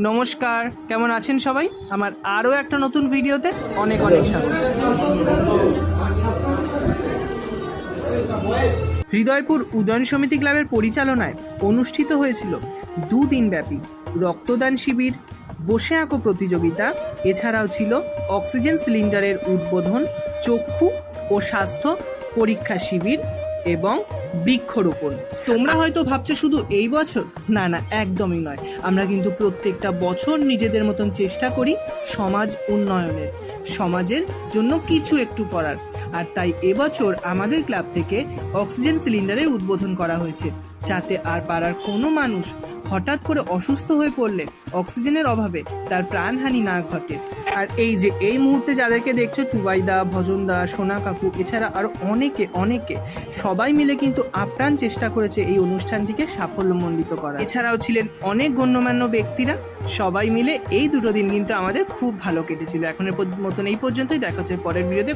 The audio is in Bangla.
নমস্কার, কেমন আছেন সবাই? আমার আরও একটা নতুন ভিডিওতে অনেক অনেক স্বাগত। হৃদয়পুর উদয়ন সমিতি ক্লাবের পরিচালনায় অনুষ্ঠিত হয়েছিল দুদিনব্যাপী রক্তদান শিবির, বসে আঁকো প্রতিযোগিতা, এছাড়াও ছিল অক্সিজেন সিলিন্ডারের উদ্বোধন, চক্ষু ও স্বাস্থ্য পরীক্ষা শিবির এবং বৃক্ষরোপণ। তোমরা হয়তো ভাবছো শুধু এই বছর, না না, একদমই নয়। আমরা কিন্তু প্রত্যেকটা বছর নিজেদের মতন চেষ্টা করি সমাজ উন্নয়নের, সমাজের জন্য কিছু একটু করার। আর তাই এবছর আমাদের ক্লাব থেকে অক্সিজেন সিলিন্ডারের উদ্বোধন করা হয়েছে, যাতে আর পাড়ার কোনো মানুষ হঠাৎ করে অসুস্থ হয়ে পড়লে অক্সিজেনের অভাবে তার প্রাণহানি না ঘটে। আর এই মুহূর্তে যাদেরকে দেখছো, টুবাইদা, ভজনদা, সোনা কাকু, এছাড়া আরো অনেকে সবাই মিলে কিন্তু আপ্রাণ চেষ্টা করেছে এই অনুষ্ঠানটিকে সাফল্যমণ্ডিত করা। এছাড়াও ছিলেন অনেক গণ্যমান্য ব্যক্তিরা। সবাই মিলে এই দুটো দিন কিন্তু আমাদের খুব ভালো কেটেছিল। এখনের মতন এই পর্যন্তই। দেখা হচ্ছে পরের ভিডিওতে।